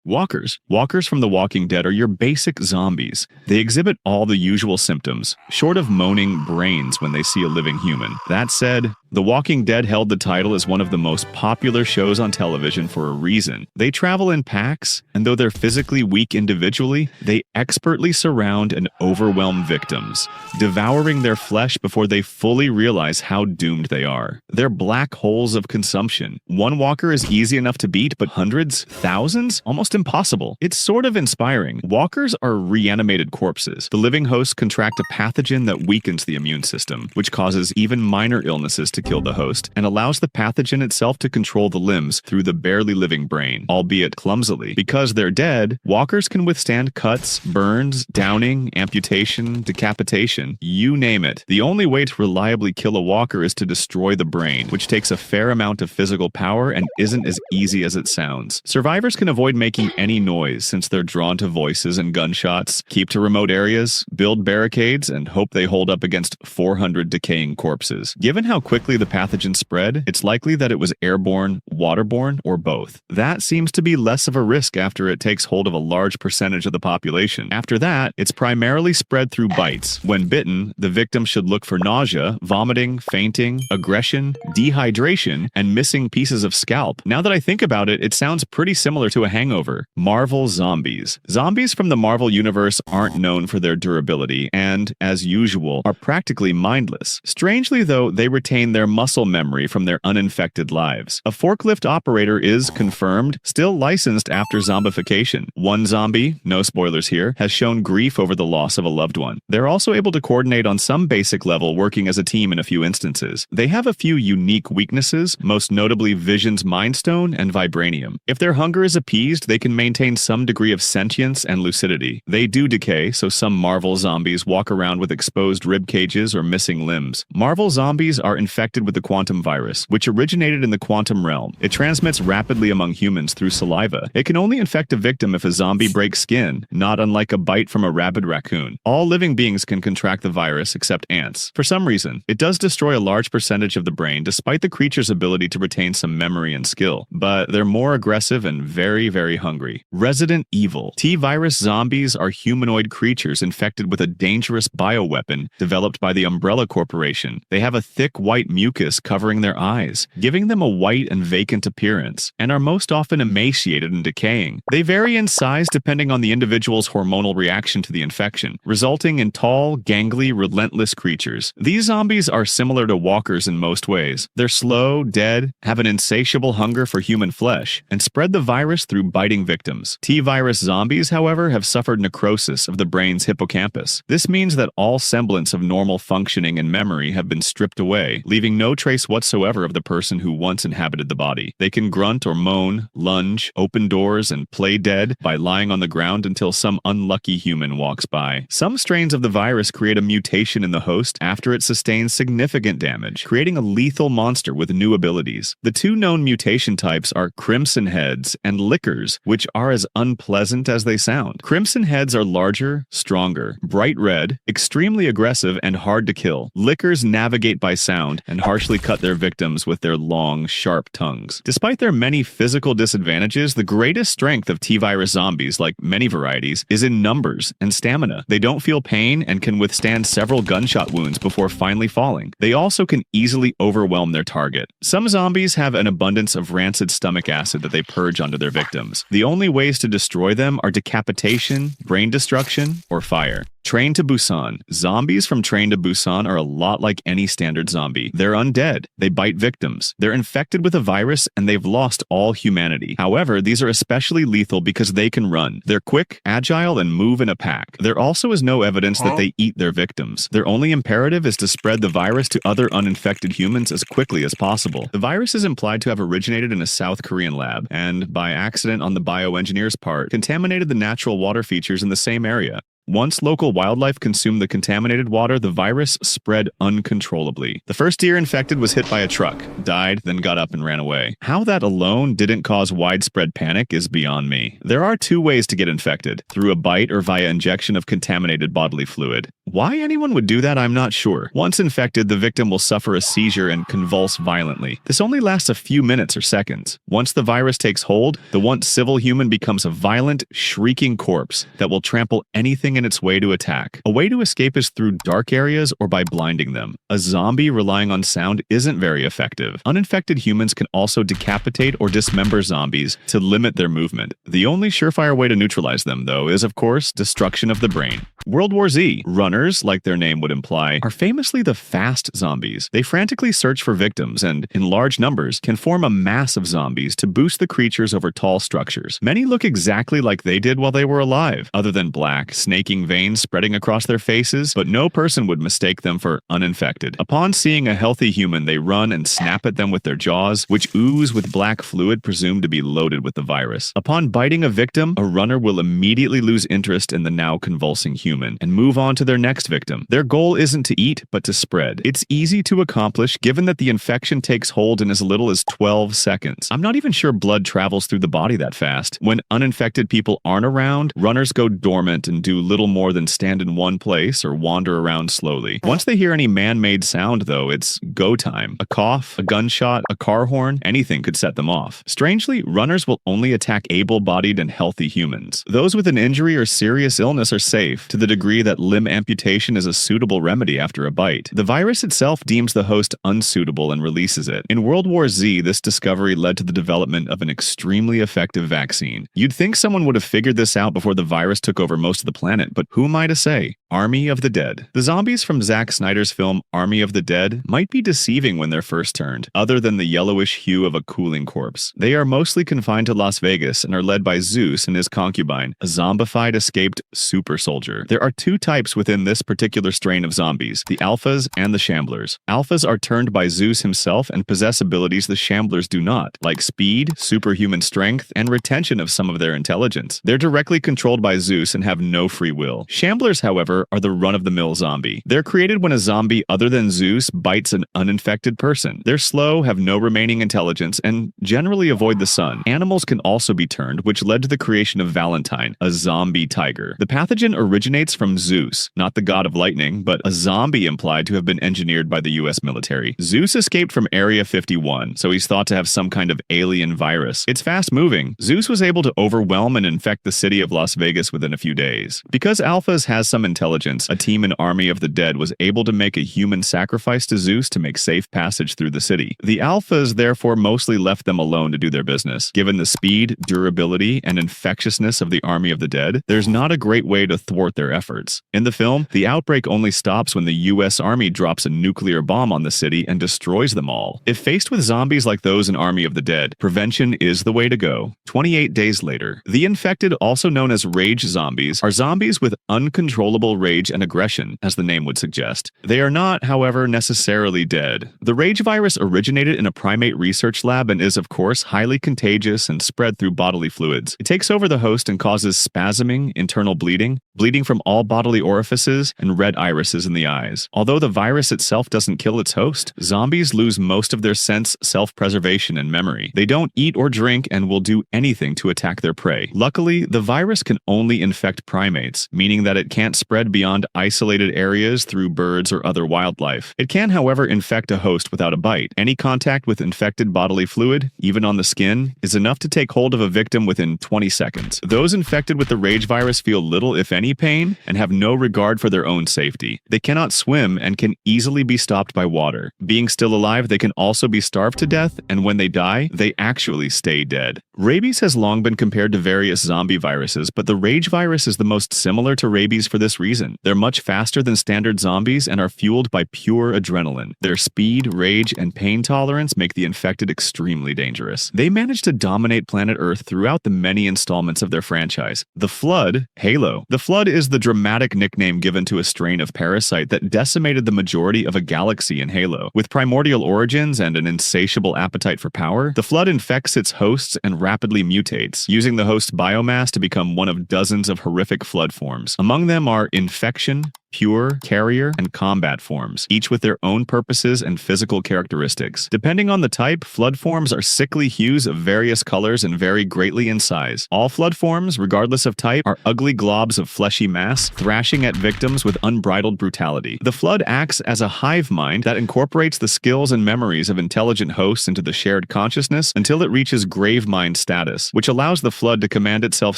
Walkers. Walkers from The Walking Dead are your basic zombies. They exhibit all the usual symptoms, short of moaning brains when they see a living human. That said, The Walking Dead held the title as one of the most popular shows on television for a reason. They travel in packs, and though they're physically weak individually, they expertly surround and overwhelm victims, devouring their flesh before they fully realize how doomed they are. They're black holes of consumption. One walker is easy enough to beat, but hundreds, thousands? Almost impossible. It's sort of inspiring. Walkers are reanimated corpses. The living hosts contract a pathogen that weakens the immune system, which causes even minor illnesses to kill the host, and allows the pathogen itself to control the limbs through the barely living brain, albeit clumsily. Because they're dead, walkers can withstand cuts, burns, downing, amputation, decapitation, you name it. The only way to reliably kill a walker is to destroy the brain, which takes a fair amount of physical power and isn't as easy as it sounds. Survivors can avoid making any noise since they're drawn to voices and gunshots, keep to remote areas, build barricades, and hope they hold up against 400 decaying corpses. Given how quickly the pathogen spread, it's likely that it was airborne, waterborne, or both. That seems to be less of a risk after it takes hold of a large percentage of the population. After that, it's primarily spread through bites. When bitten, the victim should look for nausea, vomiting, fainting, aggression, dehydration, and missing pieces of scalp. Now that I think about it, it sounds pretty similar to a hangover. Marvel zombies. Zombies from the Marvel universe aren't known for their durability and, as usual, are practically mindless. Strangely though, they retain their muscle memory from their uninfected lives. A forklift operator is, confirmed, still licensed after zombification. One zombie, no spoilers here, has shown grief over the loss of a loved one. They're also able to coordinate on some basic level, working as a team in a few instances. They have a few unique weaknesses, most notably Vision's Mind Stone and Vibranium. If their hunger is appeased, they can maintain some degree of sentience and lucidity. They do decay, so some Marvel zombies walk around with exposed rib cages or missing limbs. Marvel zombies are infected with the quantum virus, which originated in the quantum realm. It transmits rapidly among humans through saliva. It can only infect a victim if a zombie breaks skin, not unlike a bite from a rabid raccoon. All living beings can contract the virus except ants. For some reason, it does destroy a large percentage of the brain despite the creature's ability to retain some memory and skill, but they're more aggressive and very, very hungry. Resident Evil. T-virus zombies are humanoid creatures infected with a dangerous bioweapon developed by the Umbrella Corporation. They have a thick white mucus covering their eyes, giving them a white and vacant appearance, and are most often emaciated and decaying. They vary in size depending on the individual's hormonal reaction to the infection, resulting in tall, gangly, relentless creatures. These zombies are similar to walkers in most ways. They're slow, dead, have an insatiable hunger for human flesh, and spread the virus through biting victims. T-virus zombies, however, have suffered necrosis of the brain's hippocampus. This means that all semblance of normal functioning and memory have been stripped away, leaving no trace whatsoever of the person who once inhabited the body. They can grunt or moan, lunge, open doors, and play dead by lying on the ground until some unlucky human walks by. Some strains of the virus create a mutation in the host after it sustains significant damage, creating a lethal monster with new abilities. The two known mutation types are Crimson Heads and Lickers, which are as unpleasant as they sound. Crimson Heads are larger, stronger, bright red, extremely aggressive, and hard to kill. Lickers navigate by sound and harshly cut their victims with their long, sharp tongues. Despite their many physical disadvantages, the greatest strength of T-virus zombies, like many varieties, is in numbers and stamina. They don't feel pain and can withstand several gunshot wounds before finally falling. They also can easily overwhelm their target. Some zombies have an abundance of rancid stomach acid that they purge onto their victims. The only ways to destroy them are decapitation, brain destruction, or fire. Train to Busan. Zombies from Train to Busan are a lot like any standard zombie. They're undead. They bite victims. They're infected with a virus and they've lost all humanity. However, these are especially lethal because they can run. They're quick, agile, and move in a pack. There also is no evidence that they eat their victims. Their only imperative is to spread the virus to other uninfected humans as quickly as possible. The virus is implied to have originated in a South Korean lab and, by accident on the bioengineer's part, contaminated the natural water features in the same area. Once local wildlife consumed the contaminated water, the virus spread uncontrollably. The first deer infected was hit by a truck, died, then got up and ran away. How that alone didn't cause widespread panic is beyond me. There are two ways to get infected: through a bite or via injection of contaminated bodily fluid. Why anyone would do that, I'm not sure. Once infected, the victim will suffer a seizure and convulse violently. This only lasts a few minutes or seconds. Once the virus takes hold, the once civil human becomes a violent, shrieking corpse that will trample anything in its way to attack. A way to escape is through dark areas or by blinding them. A zombie relying on sound isn't very effective. Uninfected humans can also decapitate or dismember zombies to limit their movement. The only surefire way to neutralize them, though, is of course destruction of the brain. World War Z. Runners, like their name would imply, are famously the fast zombies. They frantically search for victims and, in large numbers, can form a mass of zombies to boost the creatures over tall structures. Many look exactly like they did while they were alive, other than black, snaking veins spreading across their faces, but no person would mistake them for uninfected. Upon seeing a healthy human, they run and snap at them with their jaws, which ooze with black fluid presumed to be loaded with the virus. Upon biting a victim, a runner will immediately lose interest in the now convulsing human and move on to their next victim. Their goal isn't to eat, but to spread. It's easy to accomplish given that the infection takes hold in as little as 12 seconds. I'm not even sure blood travels through the body that fast. When uninfected people aren't around, runners go dormant and do little more than stand in one place or wander around slowly. Once they hear any man-made sound, though, it's go time. A cough, a gunshot, a car horn, anything could set them off. Strangely, runners will only attack able-bodied and healthy humans. Those with an injury or serious illness are safe, to the degree that limb amputation is a suitable remedy after a bite. The virus itself deems the host unsuitable and releases it. In World War Z, this discovery led to the development of an extremely effective vaccine. You'd think someone would have figured this out before the virus took over most of the planet, but who am I to say? Army of the Dead. The zombies from Zack Snyder's film Army of the Dead might be deceiving when they're first turned, other than the yellowish hue of a cooling corpse. They are mostly confined to Las Vegas and are led by Zeus and his concubine, a zombified escaped super soldier. There are two types within this particular strain of zombies, the alphas and the shamblers. Alphas are turned by Zeus himself and possess abilities the shamblers do not, like speed, superhuman strength, and retention of some of their intelligence. They're directly controlled by Zeus and have no free will. Shamblers, however, are the run-of-the-mill zombie. They're created when a zombie other than Zeus bites an uninfected person. They're slow, have no remaining intelligence, and generally avoid the sun. Animals can also be turned, which led to the creation of Valentine, a zombie tiger. The pathogen originates from Zeus, not the god of lightning, but a zombie implied to have been engineered by the US military. Zeus escaped from Area 51, so he's thought to have some kind of alien virus. It's fast-moving. Zeus was able to overwhelm and infect the city of Las Vegas within a few days. Because Alphas has some intelligence, a team in Army of the Dead was able to make a human sacrifice to Zeus to make safe passage through the city. The Alphas therefore mostly left them alone to do their business. Given the speed, durability, and infectiousness of the Army of the Dead, there's not a great way to thwart their efforts. In the film, the outbreak only stops when the US Army drops a nuclear bomb on the city and destroys them all. If faced with zombies like those in Army of the Dead, prevention is the way to go. 28 days later, the infected, also known as rage zombies, are zombies with uncontrollable rage and aggression, as the name would suggest. They are not, however, necessarily dead. The rage virus originated in a primate research lab and is, of course, highly contagious and spread through bodily fluids. It takes over the host and causes spasming, internal bleeding, bleeding from all bodily orifices, and red irises in the eyes. Although the virus itself doesn't kill its host, zombies lose most of their sense, self-preservation, and memory. They don't eat or drink and will do anything to attack their prey. Luckily, the virus can only infect primates, meaning that it can't spread beyond isolated areas through birds or other wildlife. It can, however, infect a host without a bite. Any contact with infected bodily fluid, even on the skin, is enough to take hold of a victim within 20 seconds. Those infected with the rage virus feel little, if any, pain and have no regard for their own safety. They cannot swim and can easily be stopped by water. Being still alive, they can also be starved to death, and when they die, they actually stay dead. Rabies has long been compared to various zombie viruses, but the rage virus is the most similar to rabies for this reason. They're much faster than standard zombies and are fueled by pure adrenaline. Their speed, rage, and pain tolerance make the infected extremely dangerous. They managed to dominate planet Earth throughout the many installments of their franchise. The Flood, Halo. The Flood is the dramatic nickname given to a strain of parasite that decimated the majority of a galaxy in Halo. With primordial origins and an insatiable appetite for power, the Flood infects its hosts and rapidly mutates, using the host's biomass to become one of dozens of horrific flood forms. Among them are infection, pure, carrier, and combat forms, each with their own purposes and physical characteristics. Depending on the type, flood forms are sickly hues of various colors and vary greatly in size. All flood forms, regardless of type, are ugly globs of fleshy mass, thrashing at victims with unbridled brutality. The flood acts as a hive mind that incorporates the skills and memories of intelligent hosts into the shared consciousness until it reaches grave mind status, which allows the flood to command itself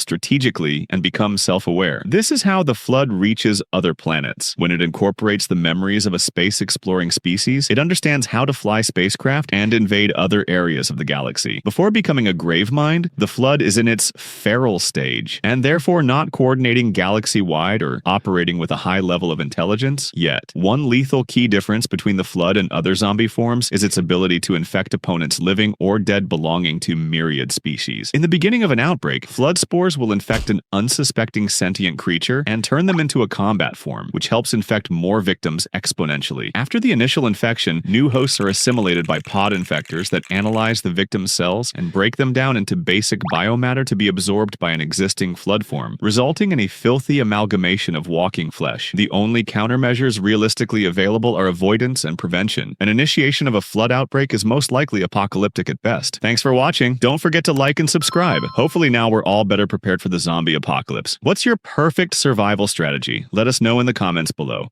strategically and become self-aware. This is how the flood reaches other planets. When it incorporates the memories of a space-exploring species, it understands how to fly spacecraft and invade other areas of the galaxy. Before becoming a grave mind, the flood is in its feral stage, and therefore not coordinating galaxy-wide or operating with a high level of intelligence yet. One lethal key difference between the flood and other zombie forms is its ability to infect opponents living or dead belonging to myriad species. In the beginning of an outbreak, flood spores will infect an unsuspecting sentient creature and turn them into a combat form, which helps infect more victims exponentially. After the initial infection, new hosts are assimilated by pod infectors that analyze the victim's cells and break them down into basic biomatter to be absorbed by an existing flood form, resulting in a filthy amalgamation of walking flesh. The only countermeasures realistically available are avoidance and prevention. An initiation of a flood outbreak is most likely apocalyptic at best. Thanks for watching. Don't forget to like and subscribe. Hopefully now we're all better prepared for the zombie apocalypse. What's your perfect survival strategy? Let us know in the comments below.